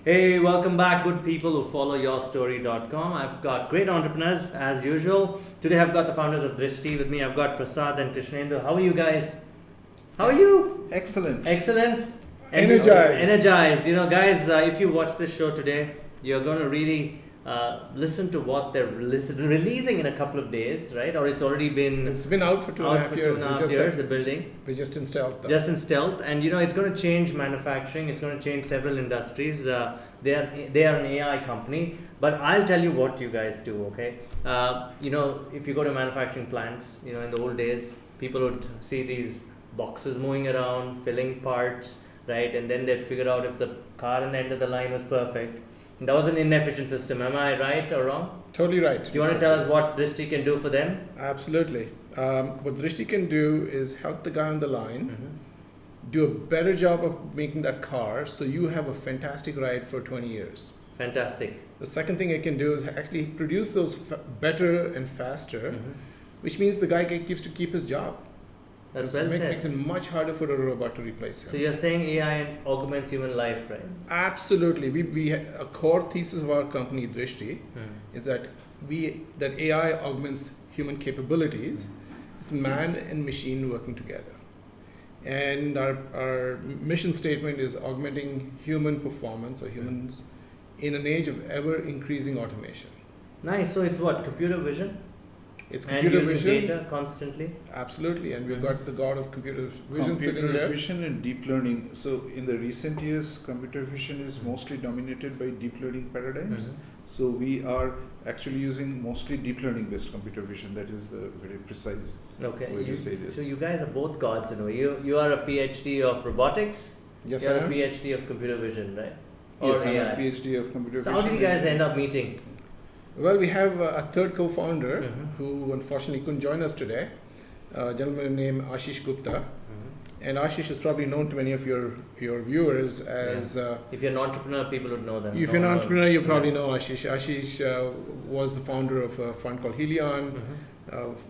Hey, welcome back, good people who follow YourStory.com. I've got great entrepreneurs as usual. Today I've got the founders of Drishti with me. I've got Prasad and Krishnendu. How are you guys? How are you? Excellent. Excellent. Energized. Energized. You know, guys, if you watch this show today, you're going to really listen to what they're releasing in a couple of days, right? Or it's already been... It's been out for 2.5 years. 2.5 years, the building. We're just in stealth. Though. Just in stealth. And, you know, it's going to change manufacturing. It's going to change several industries. They are an AI company. But I'll tell you what you guys do, okay? You know, if you go to manufacturing plants, you know, in the old days, people would see these boxes moving around, filling parts, right? And then they'd figure out if the car in the end of the line was perfect. And that was an inefficient system. Am I right or wrong? Totally right. Do you want to tell us what Drishti can do for them? Absolutely. What Drishti can do is help the guy on the line do a better job of making that car so you have a fantastic ride for 20 years. Fantastic. The second thing it can do is actually produce those better and faster, which means the guy gets to keep his job. That's well said. It makes it much harder for a robot to replace him. So you're saying AI augments human life, right? Absolutely. We a core thesis of our company, Drishti, is that AI augments human capabilities. It's man and machine working together. And our mission statement is augmenting human performance or humans in an age of ever increasing automation. Nice. So it's what? Computer vision? It's computer vision. Data constantly? Absolutely. And we've got the god of computer vision sitting Computer there. vision and deep learning. So in the recent years, computer vision is mostly dominated by deep learning paradigms. So we are actually using mostly deep learning based computer vision. That is the very precise way to say this. So you guys are both gods in a way. You are a PhD of robotics. Yes, You're I a am. PhD of computer vision, right? Yes, or I'm AI. a PhD of computer So vision. how did you guys end up meeting? Well, we have a third co-founder who unfortunately couldn't join us today, a gentleman named Ashish Gupta. And Ashish is probably known to many of your viewers as... if you're an entrepreneur, people would know them. If you're an entrepreneur, you probably know Ashish. Ashish was the founder of a fund called Helion,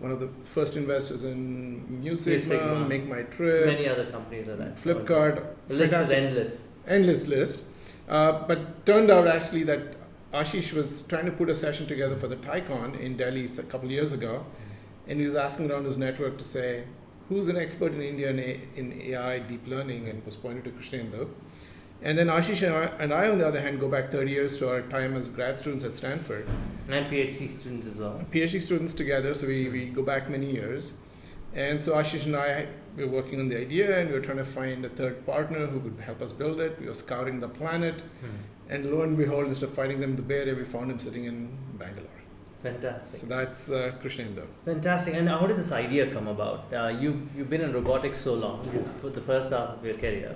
one of the first investors in Music, Make My Trip, many other companies are that. Flipkart. The list is endless. Endless list. But turned out actually that Ashish was trying to put a session together for the TiCon in Delhi a couple of years ago, and he was asking around his network to say, who's an expert in India in AI, deep learning, and was pointed to Krishnendu. And then Ashish and I, on the other hand, go back 30 years to our time as grad students at Stanford. And PhD students as well. PhD students together, so we go back many years. And so Ashish and I were working on the idea, and we were trying to find a third partner who could help us build it. We were scouring the planet. And lo and behold, instead of finding them in the Bay Area, we found him sitting in Bangalore. Fantastic. So that's Krishnendu. Fantastic. And how did this idea come about? You've been in robotics so long, for the first half of your career,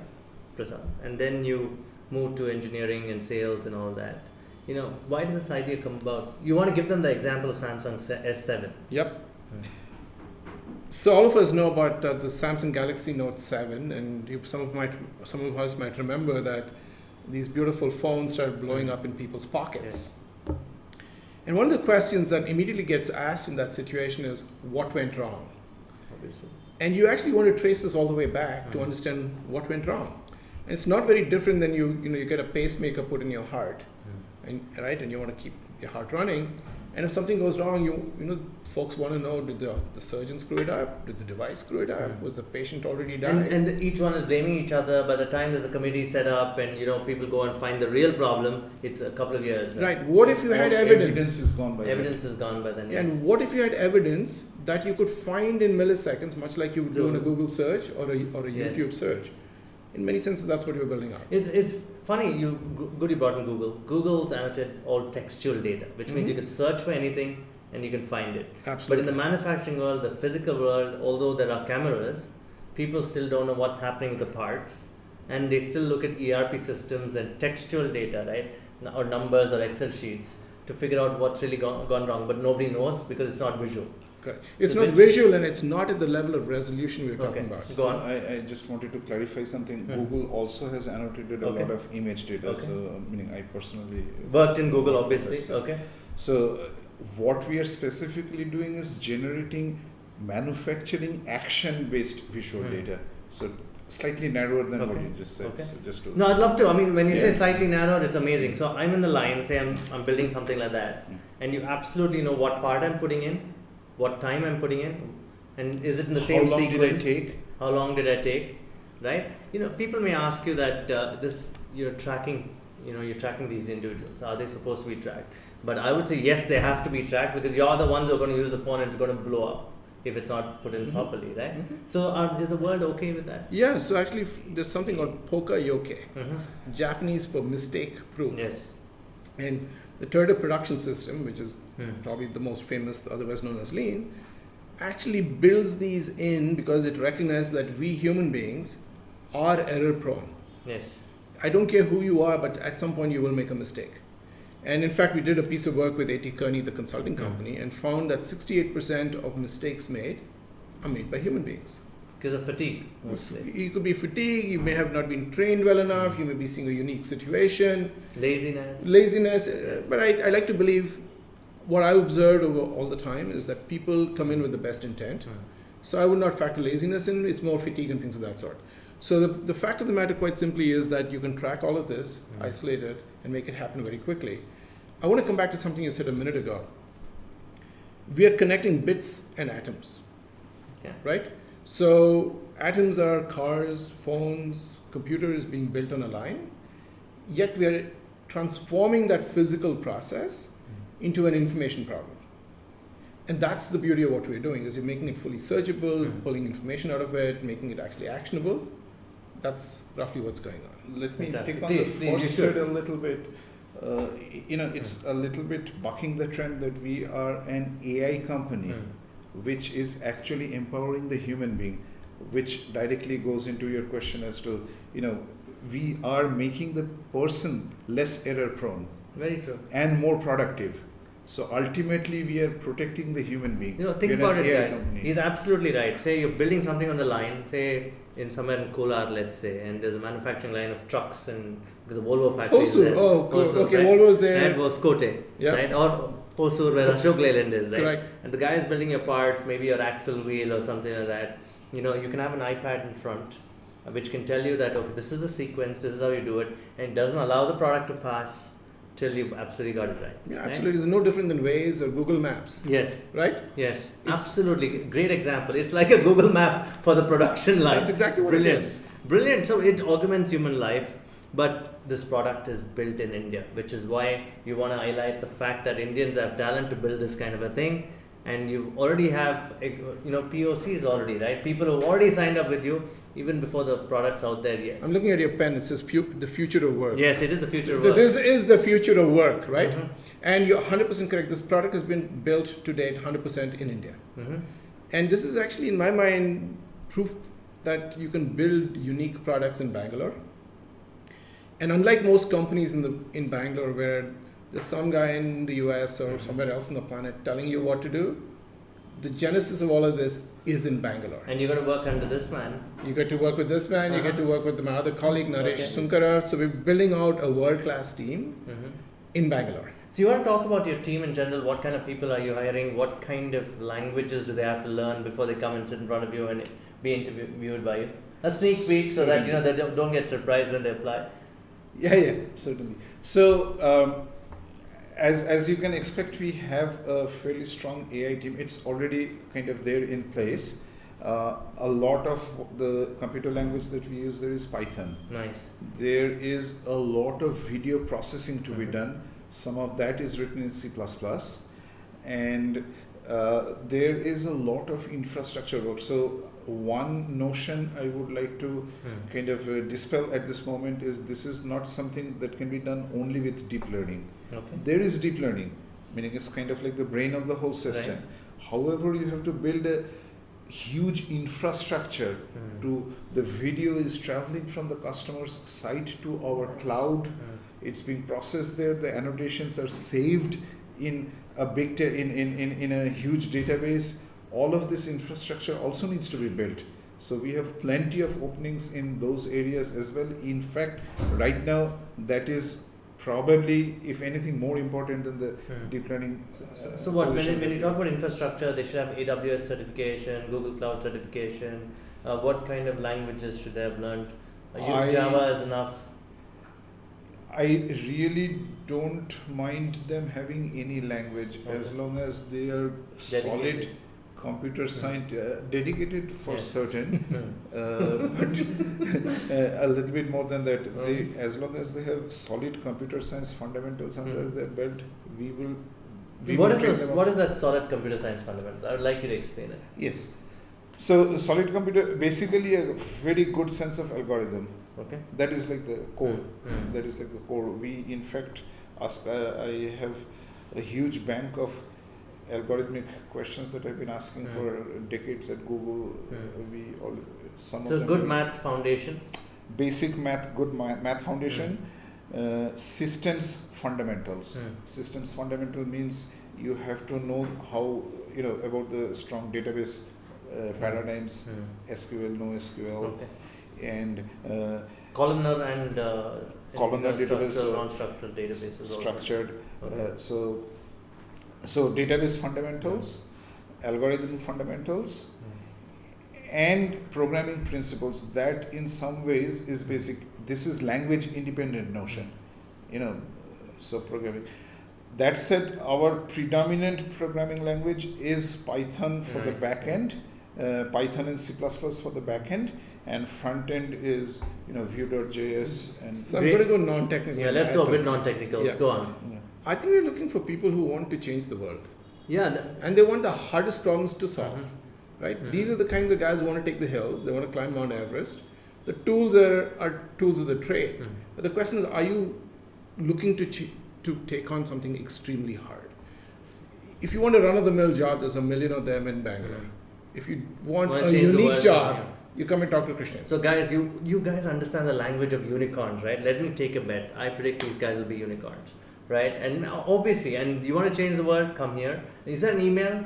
Prasad, and then you moved to engineering and sales and all that. You know, why did this idea come about? You want to give them the example of Samsung S7. Yep. So all of us know about the Samsung Galaxy Note 7, and some of us might remember that these beautiful phones started blowing up in people's pockets. Yeah. And one of the questions that immediately gets asked in that situation is, what went wrong? Obviously. And you actually want to trace this all the way back to understand what went wrong. And it's not very different than you get a pacemaker put in your heart, and you want to keep your heart running. And if something goes wrong, folks want to know, did the surgeon screw it up? Did the device screw it up? Was the patient already died? And each one is blaming each other. By the time there's a committee set up and people go and find the real problem, it's a couple of years. Right. What if you had evidence? Evidence is gone by then. Evidence is gone by then. Yes. And what if you had evidence that you could find in milliseconds, much like you would do in a Google search or a YouTube search? In many senses, that's what you're building out. It's funny, you brought in Google. Google's annotated all textual data, which means you can search for anything and you can find it. Absolutely. But in the manufacturing world, the physical world, although there are cameras, people still don't know what's happening with the parts, and they still look at ERP systems and textual data, right, or numbers or Excel sheets to figure out what's really gone wrong. But nobody knows because it's not visual. Correct. It's not visual, and it's not at the level of resolution we're talking about. Go on. I just wanted to clarify something. Google also has annotated a lot of image data. So, meaning I personally worked in Google, obviously. Okay. So, what we are specifically doing is generating manufacturing action-based visual data. So, slightly narrower than what Okay. you just said. Okay. So just to No, I'd love to. I mean, when you say Yeah. slightly narrowed, it's amazing. So I'm in the line, say I'm building something like that, and you absolutely know what part I'm putting in, what time I'm putting in, and is it in the same how long sequence? did I take? How long did I take? Right? You know, people may ask you that you're tracking these individuals. Are they supposed to be tracked? But I would say yes, they have to be tracked because you're the ones who are going to use the phone and it's going to blow up if it's not put in properly, right? So is the world okay with that? Yeah, so actually there's something called poka yoke, Mm-hmm. Japanese for mistake proof. Yes. And the Toyota production system, which is Hmm. probably the most famous, otherwise known as lean, actually builds these in because it recognizes that we human beings are error prone. Yes. I don't care who you are, but at some point you will make a mistake. And in fact, we did a piece of work with A.T. Kearney, the consulting company, and found that 68% of mistakes made are made by human beings. Because of fatigue, mostly. You could be fatigued, you may have not been trained well enough, you may be seeing a unique situation, laziness. But I like to believe what I observed over all the time is that people come in with the best intent. So I would not factor laziness in, it's more fatigue and things of that sort. So the fact of the matter quite simply is that you can track all of this, isolate it, and make it happen very quickly. I want to come back to something you said a minute ago. We are connecting bits and atoms, Okay. right? So atoms are cars, phones, computers being built on a line, yet we are transforming that physical process into an information problem. And that's the beauty of what we're doing, is you're making it fully searchable, pulling information out of it, making it actually actionable. That's roughly what's going on. Let me Fantastic. take on Please, the you first should. thread a little bit. It's a little bit bucking the trend that we are an AI company, which is actually empowering the human being, which directly goes into your question as to, we are making the person less error prone Very true. and more productive. So ultimately, we are protecting the human being. Think We are about an it, AI guys. company. He's absolutely right. Say you're building something on the line, say in somewhere in Kolar, let's say, and there's a manufacturing line of trucks, and because the Volvo factory is Hosur, there. okay, right? Volvo's there. And Voskote, Yeah. right? Or Hosur, where Ashok Leyland is, right? Correct. And the guy is building your parts, maybe your axle wheel or something like that. You can have an iPad in front, which can tell you that, okay, this is the sequence, this is how you do it, and it doesn't allow the product to pass till you've absolutely got it right. Yeah, right? absolutely. It's no different than Waze or Google Maps, Yes. right? Yes, It's- absolutely. Great example. It's like a Google map for the production line. That's exactly what Brilliant. it is. Brilliant. So it augments human life, but this product is built in India, which is why you want to highlight the fact that Indians have talent to build this kind of a thing. And you already have, POCs already, right? People who already signed up with you even before the product's out there yet. I'm looking at your pen. It says the future of work. Yes, it is the future of work. This is the future of work, right? Mhm. And you're 100% correct. This product has been built to date 100% in India. Mhm. And this is actually, in my mind, proof that you can build unique products in Bangalore. And unlike most companies in Bangalore, where there's some guy in the US or somewhere else on the planet telling you what to do, the genesis of all of this is in Bangalore. And you're going to work under this man. You get to work with this man, you get to work with my other colleague, Naresh Okay. Sunkara. So we're building out a world-class team Mhm. in Bangalore. So you want to talk about your team in general? What kind of people are you hiring? What kind of languages do they have to learn before they come and sit in front of you and be interviewed by you? A sneak peek so that they don't get surprised when they apply. Yeah, certainly. So, as you can expect, we have a fairly strong AI team. It's already kind of there in place. A lot of the computer language that we use there is Python. Nice. There is a lot of video processing to be done. Some of that is written in C++. And there is a lot of infrastructure work. So one notion I would like to kind of dispel at this moment is this is not something that can be done only with deep learning. Okay. There is deep learning, meaning it's kind of like the brain of the whole system. Right. However, you have to build a huge infrastructure to the video is traveling from the customer's site to our cloud. It's being processed there. The annotations are saved in a big in a huge database. All of this infrastructure also needs to be built. So we have plenty of openings in those areas as well. In fact, right now that is probably, if anything, more important than the deep learning. So what? When you talk about infrastructure, they should have AWS certification, Google Cloud certification, What kind of languages should they have learned? I- Java is enough. I really don't mind them having any language as long as they are solid Dedicated. computer science, dedicated for Yes. certain, but a little bit more than that. They, as long as they have solid computer science fundamentals under their belt, we will. What is that solid computer science fundamentals? I would like you to explain it. Yes. So solid computer, basically a very good sense of algorithm. Okay. That is like the core. Mm. That is like the core. We in fact ask. I have a huge bank of algorithmic questions that I've been asking for decades at Google. We all some So of them. good math foundation. Basic math, good math foundation. Systems fundamentals. Systems fundamental means you have to know how about the strong database paradigms, SQL, NoSQL, Okay. and Columnar and columnar database, structural, non-structural databases. structured. Okay. So database fundamentals, algorithm fundamentals, and programming principles. That in some ways is basic. This is language independent notion, so programming. That said, our predominant programming language is Python for the back end, Python and C++ for the back end, and front end is Vue.js. And So I'm going to go non-technical. Yeah, let's go a bit non-technical. Yeah. Go on. I think we're looking for people who want to change the world. Yeah. And they want the hardest problems to solve. Right? These are the kinds of guys who want to take the hills, they want to climb Mount Everest. The tools are tools of the trade. But the question is, are you looking to take on something extremely hard? If you want a run-of-the-mill job, there's a million of them in Bangalore. If you want a change the unique world, job, you come and talk to Krishna. So guys, you guys understand the language of unicorns, right? Let me take a bet. I predict these guys will be unicorns, right? And obviously, and you want to change the world, come here. Is there an email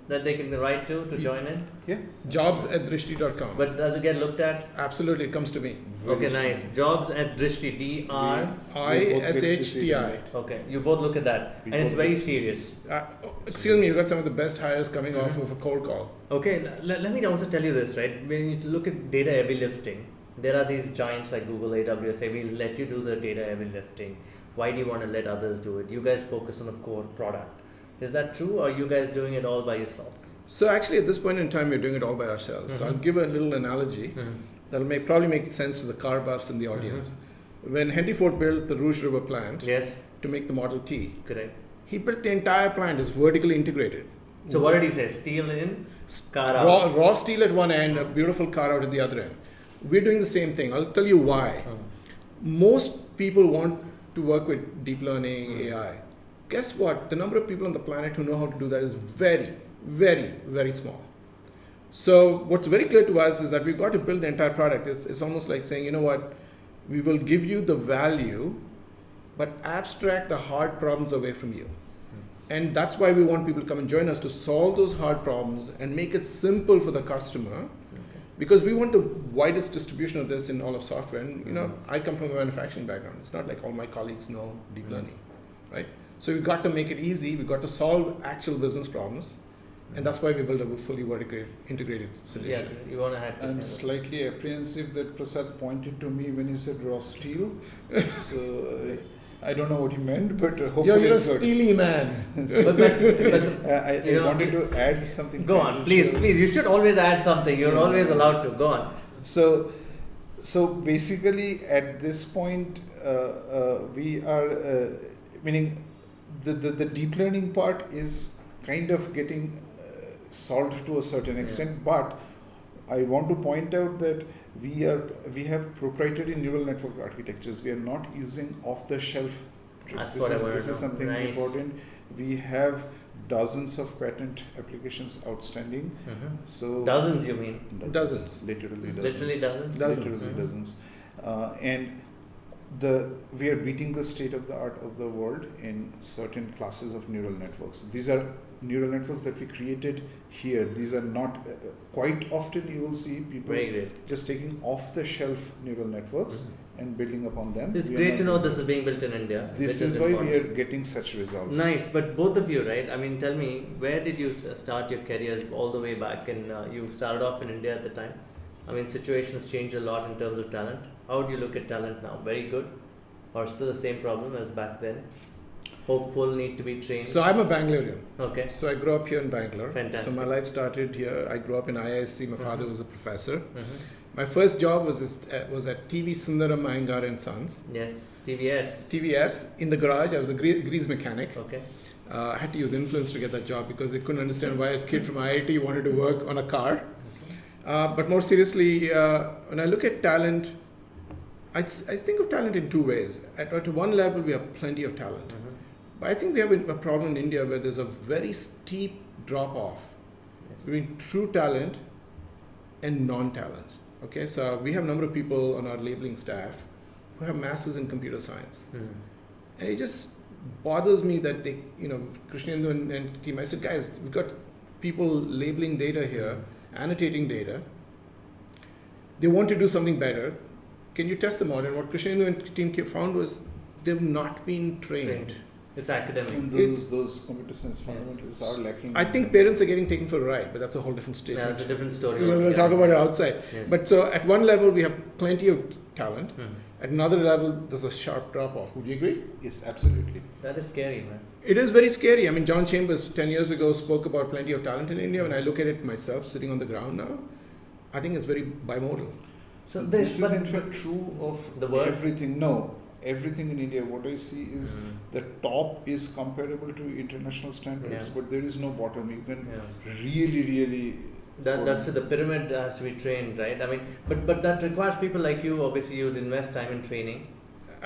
that they can write to join in? Yeah. Jobs@drishti.com. But does it get looked at? Absolutely, it comes to me. Okay, nice. Jobs at Drishti, D-R. ISHTI. Okay, you both look at that. And it's very serious. Excuse me, you got some of the best hires coming off of a cold call. Okay, let me also tell you this, right? When you look at data heavy lifting, there are these giants like Google, AWS say, we'll let you do the data heavy lifting. Why do you want to let others do it? You guys focus on the core product. Is that true, or are you guys doing it all by yourself? So actually, at this point in time, we're doing it all by ourselves. So I'll give a little analogy that'll probably make sense to the car buffs in the audience. When Henry Ford built the Rouge River plant to make the Model T, Correct. he built the entire plant. It's vertically integrated. So what did he say? Steel in, car out. Raw steel at one end, a beautiful car out at the other end. We're doing the same thing. I'll tell you why. Most people want to work with deep learning, AI. Guess what? The number of people on the planet who know how to do that is very, very, very small. So what's very clear to us is that we've got to build the entire product. It's almost like saying, you know what, we will give you the value, but abstract the hard problems away from you. And that's why we want people to come and join us to solve those hard problems and make it simple for the customer. Because we want the widest distribution of this in all of software. And I come from a manufacturing background. It's not like all my colleagues know deep learning, right? So we've got to make it easy. We've got to solve actual business problems. And that's why we build a fully vertically integrated solution. Yeah, you want to have. I'm slightly apprehensive that Prasad pointed to me when he said raw steel. So I don't know what he meant, but hopefully You're a it's good. steely man. I wanted to add something. Go on, please. You should always add something. You're always allowed to. Go on. So basically, at this point, we are meaning the deep learning part is kind of getting solved to a certain extent, but I want to point out that we have proprietary neural network architectures. We are not using off-the-shelf tricks. This is something important. We have dozens of patent applications outstanding. So dozens, you mean? Dozens. Literally dozens. Literally dozens. Dozens. Dozens. And we are beating the state of the art of the world in certain classes of neural networks. These are neural networks that we created here. These are not quite often you will see people just taking off the shelf neural networks and building upon them. It's great to know this is being built in India. This is why we are getting such results. Nice, but both of you, right? I mean, tell me, where did you start your careers all the way back? And you started off in India at the time. I mean, situations change a lot in terms of talent. How do you look at talent now? Very good, or still the same problem as back then? Hopeful, need to be trained. So I'm a Bangalorean. Okay. So I grew up here in Bangalore. Fantastic. So my life started here. I grew up in IISc. My father was a professor. Mm-hmm. My first job was at TV Sundaram Iyengar and Sons. Yes, TVS. TVS in the garage. I was a grease mechanic. Okay. I had to use influence to get that job because they couldn't understand why a kid from IIT wanted to work on a car. But more seriously, when I look at talent, I think of talent in two ways. At one level, we have plenty of talent. Mm-hmm. But I think we have a problem in India where there's a very steep drop-off between true talent and non-talent. Okay, so we have a number of people on our labeling staff who have masters in computer science. And it just bothers me that they, Krishnendu and team, I said, guys, we've got people labeling data here, annotating data. They want to do something better. Can you test them out? And what Krishnendu and team found was they've not been trained. It's academic. And those computer science fundamentals are lacking. I think parents are getting taken for a ride, but that's a whole different statement. Yeah, it's a different story. We'll talk about it outside. Yes. But so at one level, we have plenty of talent. At another level, there's a sharp drop-off. Would you agree? Yes, absolutely. That is scary, man. It is very scary. I mean, John Chambers 10 years ago spoke about plenty of talent in India. When I look at it myself, sitting on the ground now, I think it's very bimodal. So this is in fact true of the world? everything. No, everything in India. What I see is the top is comparable to international standards, but there is no bottom. You can really. That's the pyramid has to be trained, right? I mean, but that requires people like you. Obviously, you'd invest time in training.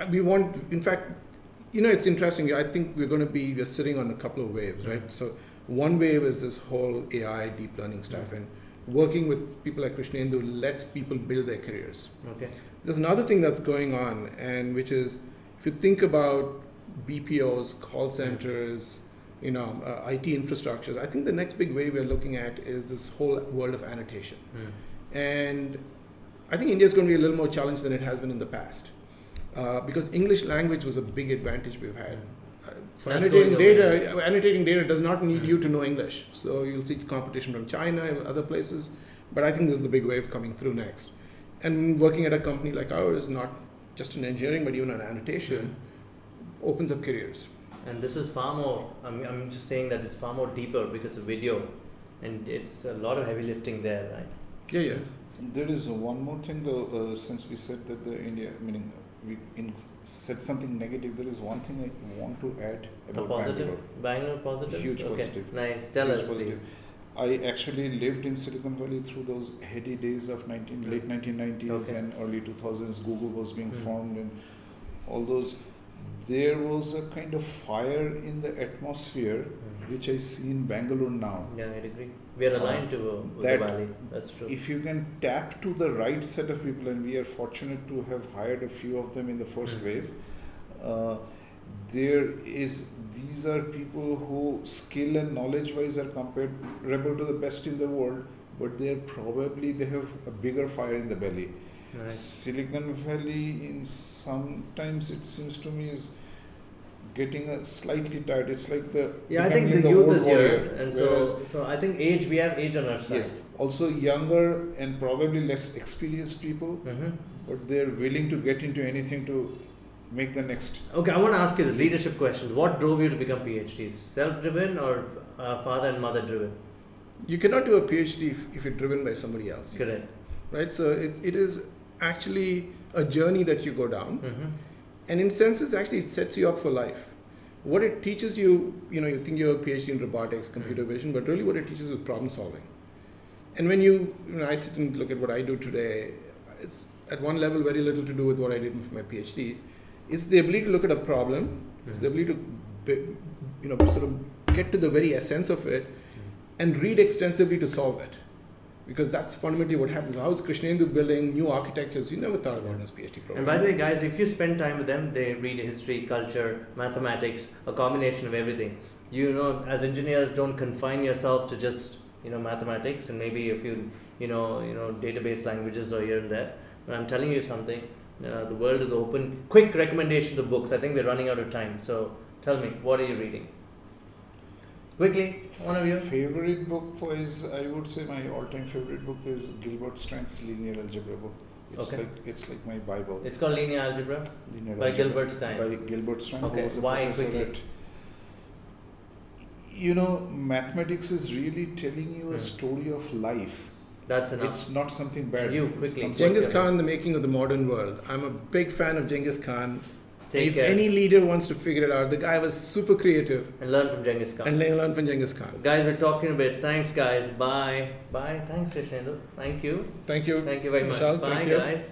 We want, in fact, it's interesting. I think we're sitting on a couple of waves, right? So one wave is this whole AI, deep learning stuff, and working with people like Krishnendu lets people build their careers. Okay. There's another thing that's going on, and which is, if you think about BPOs, call centers, IT infrastructures, I think the next big wave we're looking at is this whole world of annotation. And I think India is going to be a little more challenged than it has been in the past. Because English language was a big advantage we've had. For annotating data does not need you to know English. So you'll see competition from China and other places. But I think this is the big wave coming through next. And working at a company like ours, not just in engineering, but even in annotation, opens up careers. And this is far more, I'm just saying that it's far more deeper because of video. And it's a lot of heavy lifting there, right? Yeah. There is one more thing though, since we said that we said something negative, there is one thing I want to add about Bangalore positive? Huge positive. Nice. Tell us, positive. Please. I actually lived in Silicon Valley through those heady days of late 1990s and early 2000s. Google was being formed and all those. There was a kind of fire in the atmosphere which I see in Bangalore now. Yeah, I agree. We are aligned to the valley. That's true. If you can tap to the right set of people, and we are fortunate to have hired a few of them in the first wave, these are people who skill and knowledge wise are comparable to the best in the world, but they have a bigger fire in the belly. Right. Silicon Valley, sometimes it seems to me, is getting slightly tired. It's like I think the youth is here, and so I think we have age on our side. Yes, also younger and probably less experienced people, but they're willing to get into anything to make the next. Okay, I want to ask you this leadership question. What drove you to become PhDs? Self-driven or father and mother driven? You cannot do a PhD if you're driven by somebody else. Correct. Right, so it is actually a journey that you go down, and in senses actually it sets you up for life. What it teaches you, you think you're a PhD in robotics, computer vision, but really what it teaches is problem solving. And when I sit and look at what I do today, it's at one level very little to do with what I did for my PhD. It's the ability to look at a problem, it's the ability to sort of get to the very essence of it and read extensively to solve it. Because that's fundamentally what happens. How is Krishnendu building new architectures? You never thought about in his PhD program. And by the way, guys, if you spend time with them, they read history, culture, mathematics, a combination of everything. As engineers, don't confine yourself to just mathematics and maybe a few database languages or here and there. But I'm telling you something. The world is open. Quick recommendations of books. I think we're running out of time. So tell me, what are you reading? Quickly, one of you. Favorite book is, I would say my all-time favorite book is Gilbert Strang's Linear Algebra book. It's like my Bible. It's called Linear Algebra Linear by Algebra, Gilbert Stein. By Gilbert Stein, Okay, who was a why professor quickly? at. You know, mathematics is really telling you a story of life. That's enough. It's not something bad. You, It's quickly. comes- Genghis Khan, the making of the modern world. I'm a big fan of Genghis Khan. Take If care. any leader wants to figure it out, the guy was super creative And learn from Genghis Khan. and learn from Genghis Khan. Guys, we're talking a bit. Thanks, guys. Bye. Bye. Thanks, Krishnendu. Thank you. Thank you. Thank you very much. Vishal, Bye, thank you. guys.